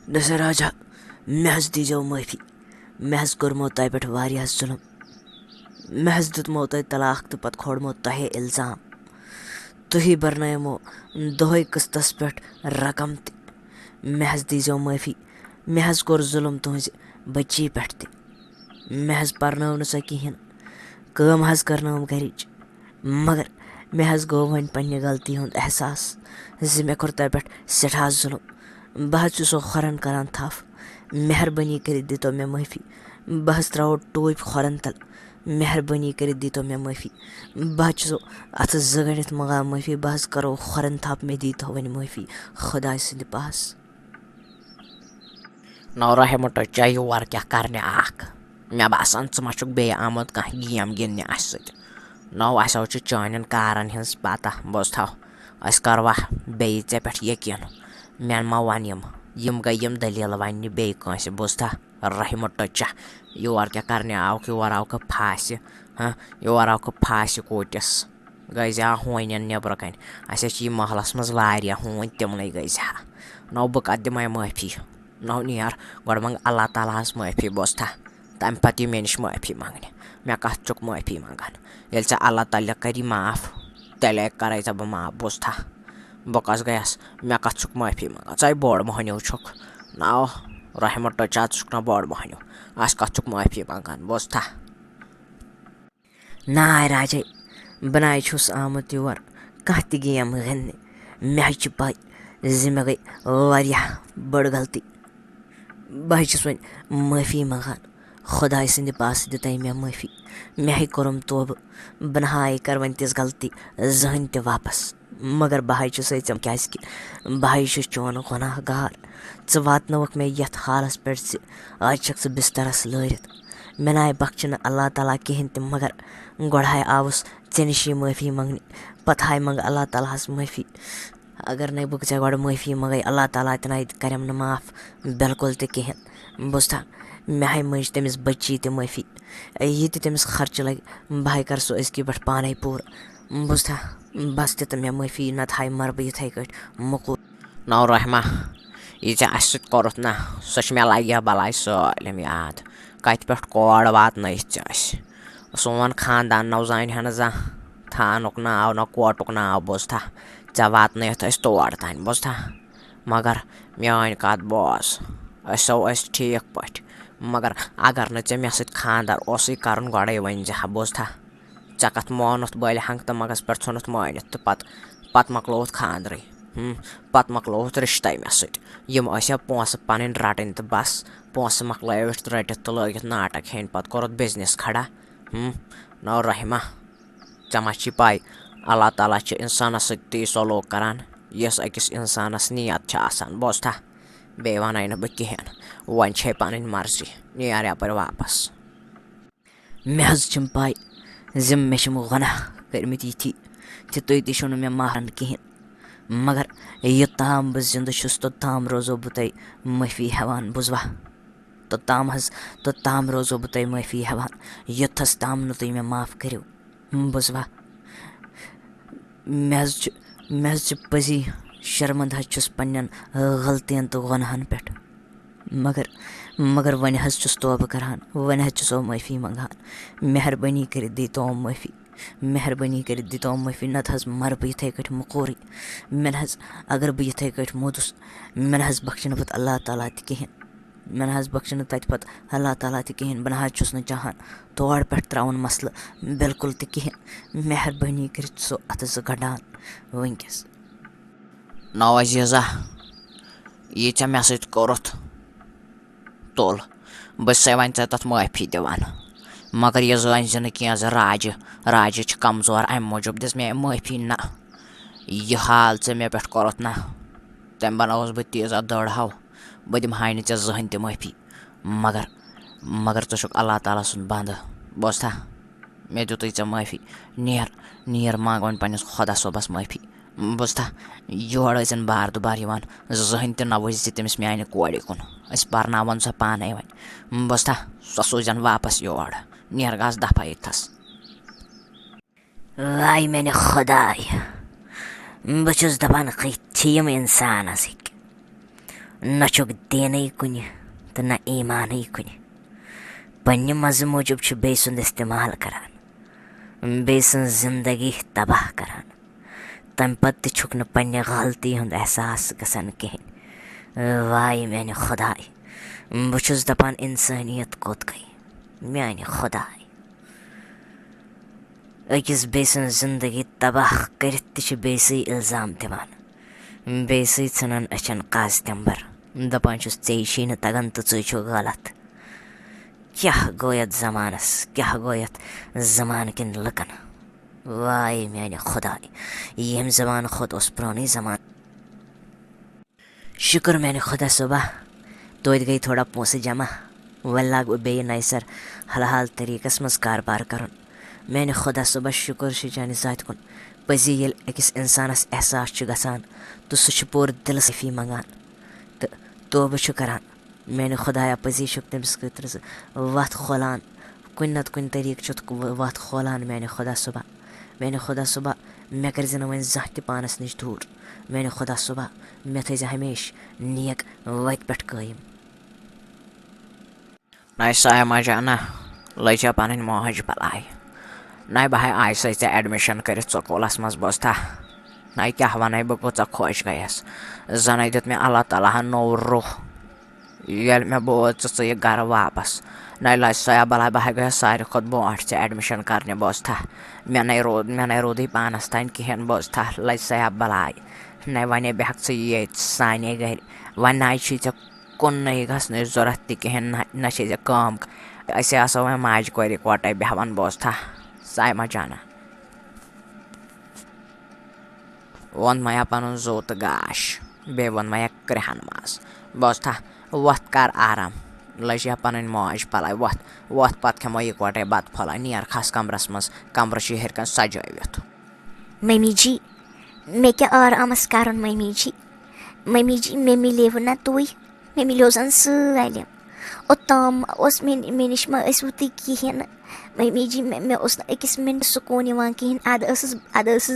नसर राजा मे दीजो माफ़ी मे कर्मो तह पे वारिया जुल्म मे दुतमो तह तलाक तो पत खोड़मो तह इल्ज़ाम तुही बरनयमो दोहे किस्तस पे रकम त मे दीजो माफ़ी मे कोर जुल्म तुहज बच्ची पे मे पर्नो सह कहें कम करनम गरिच मगर मे गो वन पन्ने गलती हुंद एहसास ज मे कोर तह पे सठा जुल्म बह सो खोरन करान थफ मेहरबानी कर दीतो मे माफ़ी बह त्रो टोप खोरन तल मेहरबानी कर दीतो मे माफ़ी बह सो अत गणित मंगा माफ़ी बह करो खोरन थप मे दीतो वन माफ़ी खुदा सद पास नौ रहमत चा योर क्या करने मे बासान मा बे आमुत कह गेम गिंदने अस नौ असो चान कारन हज पता बोज थो अस करवा बे ऐ पे यकीन मे मा वन यम गई यम दलील वन बे कंस बोज था रहमत चा योर क्या करने आउक योर आउक फांस हाँ योर आउक फांस कोटिस गई होन नबर कन अस महलस मज होन तिमन गई नौ बह कत दिम माफ़ी नौ नीर गो मंग अल्लाह ताला माफ़ी बोज था तम पे मे नश माफ़ी मंगने मे कत चुक माफ़ी मंगान ये अल्लाह ताला करी माफ़ तेले कर बह माफ़ बोज था बह कस गयस मे कत चुक माफ़ी मंगान चा बोड़ मोहन्यू छुक नौ रहमत चा चुक ना बोड़ मोहन्यू अस कत चुक माफ़ी मंगान बोज था ना राजे बनाए छुस आमुत योर कह त गेम गिंदने मे पै ज मे गई वारिया बड़ गलती बह वन माफ़ी मंगान खुदा सद पास दित मे माफ़ी मे कोरम तोब बह ना कर वन तिस गलती जहन त वापस मगर बह ज़म क्या बह चोन गुनाह गार ज़ वातनवक मे ये हालस पे आज छक बिस्तरस लरित मे ना बख्श अल्लाह ताला कहें त मगर गोड़ आवस ऐ नश माफ़ी मंगने पत मंग अल्लाह ताला माफ़ी अगर न बह ऐ गोड़ माफ़ी मंगे अल्लाह ताला तन करम न माफ़ बिल्कुल त कहें बोज था मे मज तमिस बच्ची त माफ़ी ये तमिस खर्च लगे बह कर सो अजक पे पाने पूर बोज था बस दित मे माफ़ी नत मर बह इथे कट मुकूल नौ रहमा ये अस कोरुत ना सो मे लगे बलाय सालम याद कत पे कोड़ वातन सोन खानदान नौ जान हन जा थानुक नाव न कोटुक नाव बोज था ऐ वातन तौर तान बोज था मगर मान कत बोज असो ठीक पे मगर अगर न मे सत खानदार कर गोड़े वन बोज था ऐ कत मोनुत बल हंग तमगस पे नुत मानित तो पत मकलोत खानदर पत मकलोत रिश्ते मे सम पोस पन रटन तो बस पोस मकलवित रटित तो लगित नाटक हेन पत कोरुत बिजनेस खड़ा नौ रहमा ऐ मा पै अल्लाह ताला इंसानस ती सलूक करान यस अकिस इंसानस नीयत बोज था बे वन न बह कहें वन छे पन मर्जी नीर यप वापस मे पै ज मे गुनाह कर्मित ये तुम तु मे मारन कहें मगर योताम बह जिंद तोताम रोजो बह तुम माफ़ी हेवान बुझवा तोताम रोजो बह तुम माफ़ी हेवान योथस ताम न तुम मे माफ़ करो बुझवा मे पजी शर्मंद पन्न गलतियन तो गुनाहन पे मगर वन तौब करान वन सो माफ़ी मंगान मेहरबानी कर दीतो माफ़ी मेहरबानी कर दीतो माफ़ी नत मर बह इथे कट मुकोरी मे अगर बह इथे कट मोदुस मे बख्श पत अल्लाह ताला त कहें मे बख्श तत पत अल्लाह ताला त कहें बह न चाहान तौर पे त्रावन मसल बिल्कुल त कहें मेहरबानी कर सो अत गडान वनकस नौ अजीज़ा ये मे सत कोरुत तुल बह वन तथ माफ़ी दिवान मगर यह जान कह राज कमज़ोर अम मूजूब दिस मे माफ़ी ना यह हाल मे पे कोरुत ना तम बनोस बह तीजा दड़ हव बह दिमहा न जहन त माफ़ी मगर षुक अल्लाह ताला सुन बंद बोज था मे दुत माफ़ी नीर मांग वन पन्नस खुदा सोबस माफ़ी बोज था योर बार दुबार जहन त नवज तमिस माने कोड़ कुन पर्नावन सो पाने वन बोज था सो सूजन वापस योर नीर गस दफा इथस वाई मैंने खुदाय बह दपान कथ इंसान न छुक देने कुन तो न ईमान कुन पन्ने मज़े मूजूब बे सुंद इस्तेमाल करान बे सुंद जिंदगी तबाह करान तम पत्त छुक न पन्ने गलती हुंद एहसास गसन कहें वाय मैंने खुदाई बुछुस दपान इंसानियत कोत गई मैंने खुदाई अकिस बे सुंद जिंदगी तबाह करत बेसी इल्ज़ाम दिवान बेसी षान अचन काज तंबर दपान चे न तगन तो छु गलत क्या गो यत ज़मानस क्या गो यत ज़मान किन लकन वाय मैंने खुदाई यम ज़मान खुद उस पुरानी ज़मान शुक्र मैंने खुदा सुबह तो गई थोड़ा पोसे जमा वल लाग बे नई सर हल तरीकस मज कारबार कर मैंने खुदा सुबह शुक्र चान ज़ात कुन पजी ये अकिस इंसानस एहसास गसान तो सह पूर दिल सफ़ी मंगान तो तोबह करान मैंने खुदाया पजी तमिस खतर वत खोलान कुन नत कुन तरीक वत खोलान मैंने खुदा सुबह मे कर वन जह त पानस नश दूर मैंने खुदा सुबह मे थ हमेश नेक वत पे कायम ना साया मजाना लजा पन मोज बलाई ना बह आय से एडमिशन कर स्कूलस मज बोस्ता ना क्या वन बह कूचा खुश गयस जन दित मे अल्लाह ताला नो रुह ये मे बोज च घर वापस ना लज सया बला बह गया सारे खुद ब्रोट से एडमिशन करने बोस्ता मे नई रोद पानस तान कहें बोस्ता लज सया बलाई ना वन बेहक ये साने घर वन ना कुन गसन जरूरत तहें ना कम अस वो माज कोर कोटे बेहवान बोस्ता सायमा जाना वन मया पन जो तो गाश बे वन मया क्रहन मज बोस्ता वत कर आराम लजा पन मौज पलाई वत पत खमो इकवटे बत फल नियर खस कमरस मज कमर हेरकन सजावित मम्मी जी मे क्या आरामस कर मम्मी जी मे मिलेव ना तुई मे मिलो जन सालम ओताम मे नश मु तुम कहें मम्मी जी मे अकिस मिनट सुकून कहें अद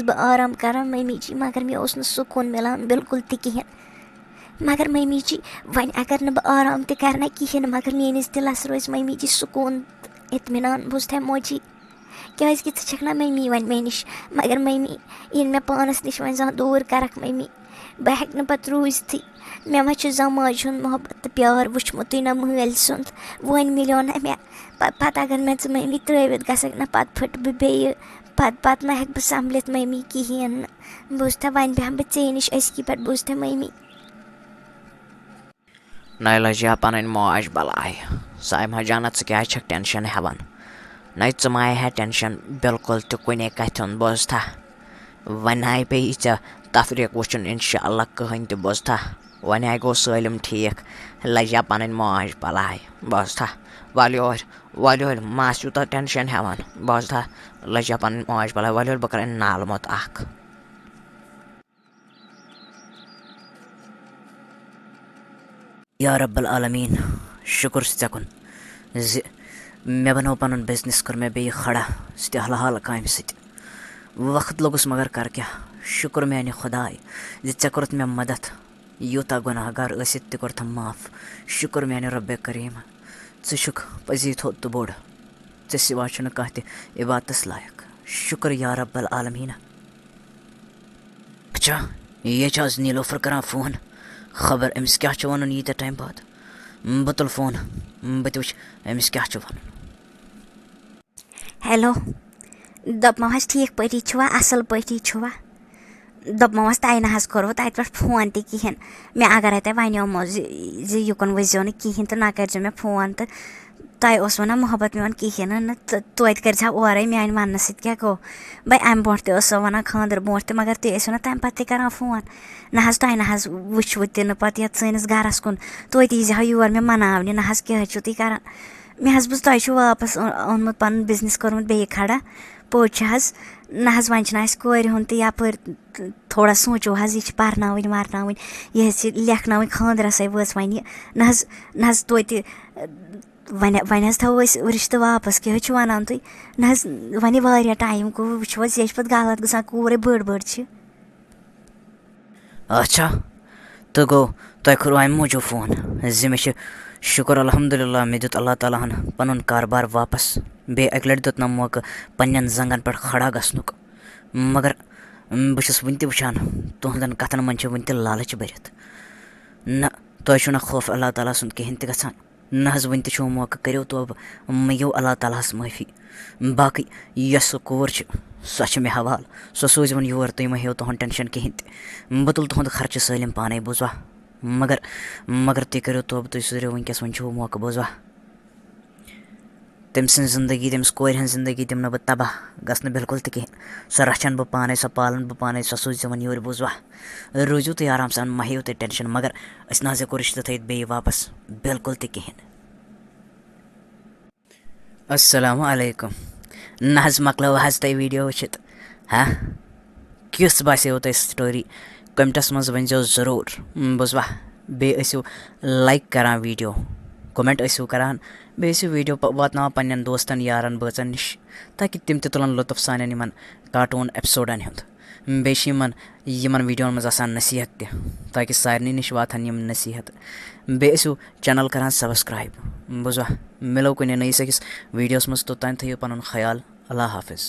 बह आराम कर मम्मी जी मगर मे सुकून मिलान बिल्कुल तहें मगर मम्मी जी वन अगर न बह आराम करना कहें मगर मेनिस दिलस रोज मम्मी जी सुकून इत्मीनान बुझे मोजी क्या ना मम्मी वन मे नश मगर मम्मी ये मे पानस नश वन जहाँ दूर करक मम्मी बह हेक न पत रूजती मे मा माज हुंद मोहब्बत तो प्यार वुचमुत ना महल सुंद वन मिलो ना मे पत अगर मे मम्मी त्रवित गसक ना पत फट बे पत ना हेक बह संभलित मम्मी कहें बुझता वन बेह बह ऐ नश अजकी पे बुझता मम्मी ना लजा पन मौज बलाई सायमा जाना क्या टेंशन हेवान ना माय है टेंशन बिल्कुल तो कुने कथन बोझता वन आय पे तफरीक वुचन इंशाअल्लाह कहीं तो बोझता वन आय गो सलम ठीक लजा पन मौज बलाई बोझता वल मास यूत टेंशन हेवान बोझता लजा पन मौज बलाई वल बह कर नालमत अख या रब्बल आलमीन शुक्र ज़ेकुन ज मे बनो पन बिजनेस कर मे बे खड़ा सह हल काम वक्त लगुस मगर कर क्या शुक्र मैंने खुदाई ज़े कोर्त मे मदद यूता गुनाहगार थ कोर्थ माफ शुक्र मैंने रब्बे करीम ज़ुक पजी थोद तो बोड़ े सिवा कह इबादतस लायक शुक्र या रब्बल आलमीन अच्छा ये आज नीलोफर करान फोन खबर अमिस क्या वन यीत टाइम बाद बह तुल फोन बह तुच अमिस क्या वन हेलो दपमस ठीक पे असल पे दपमस तह ना करो तत पे फोन तहें मे अगर तह वनो युकन वजो न कहें तो ना कर मे फोन तो तह वन मोहब्बत मे कहें न तोत कर ओर मान वन क्या गो भाई अम ब्रो तो वन खानदर ब्रो तो मगर तुम ना तम पे कर फोन ना तह ना वुचव तह पे ये सैनिस गरस कुन तोत यीजा योर मे मनावने ना क्या तुम कर मे बुझ तुम वापस ओनमुत पन बिजनेस कोर्मुत बे खड़ा पोच ना वन कोर हूं तो यप थोड़ा सोचो यह पर्न वर्न यह लेखन खानदरस वस वन ना तोत वन थो रिश्त वापस क्या वन तुम ना वन वारिया टाइम गो वो ये पे गलत गसान कूर बड़ अच्छा तो गो तोह कोर अमि मूजूब फोन मे शुक्र अलहमदुलिल्लाह मे दित अल्लाह ताला हन पनुन कारबार वापस बे अक लट दित ना मौका पन्नन जंगन पे खड़ा गसनुक मगर बह छुस वुन ति वुछान तुहंदन कथन मन वन ति लालच भरित न तोह छु ना खौफ अल्लाह ताला सुन कहीं ति गछान न हज वन ति छु मौका करियो तौब मयो अल्लाह ताला माफी बाकी यस कोर सो मे हवाल सो सोज वन योर तुम मो तुहन टेंशन कहीं बह तुल तुहद खर्च सलम पाने बोजवा मगर तुम करो तौब तुम सुधरो वनकस वन मौका बोजवा तम सं जिंदगी तमिस कोर हन जिंदगी दिम न बह तबाह गसन बिल्कुल तह कहीं सो रचन बह पाने सो पालन बह पाने सो सोज वन योर बोजवा रोजू तुम आराम सान मो तुम टेंशन मगर अस ना हेको रिश्ते थी बे वापस बिल्कुल तह कहीं अस्सलामु अलैकुम न हज मकलो हज तुम वीडियो वुचित हाँ किस बासेव तुम स्टोरी कमेंटस मज वनजो जरूर बोजवा बे ऐसो लाइक करान वीडियो कमेंट ऐसो करान बे ऐसो वीडियो वातनावा पन्नन दोस्तन यारन बचन निश ताकि तिम ते तुलन लुत्फ सानन यमन कार्टून एपिसोडन हुंद बे यमन वीडियोन मज आसान नसीहत ते ताकि सारनी निश वातन यम नसीहत बे ऐसो चैनल करान सब्सक्राइब बोजवा मिलो कुछ नई सकिस वीडियोस मज तोतान थयो पनुन ख्याल अल्लाह हाफिज।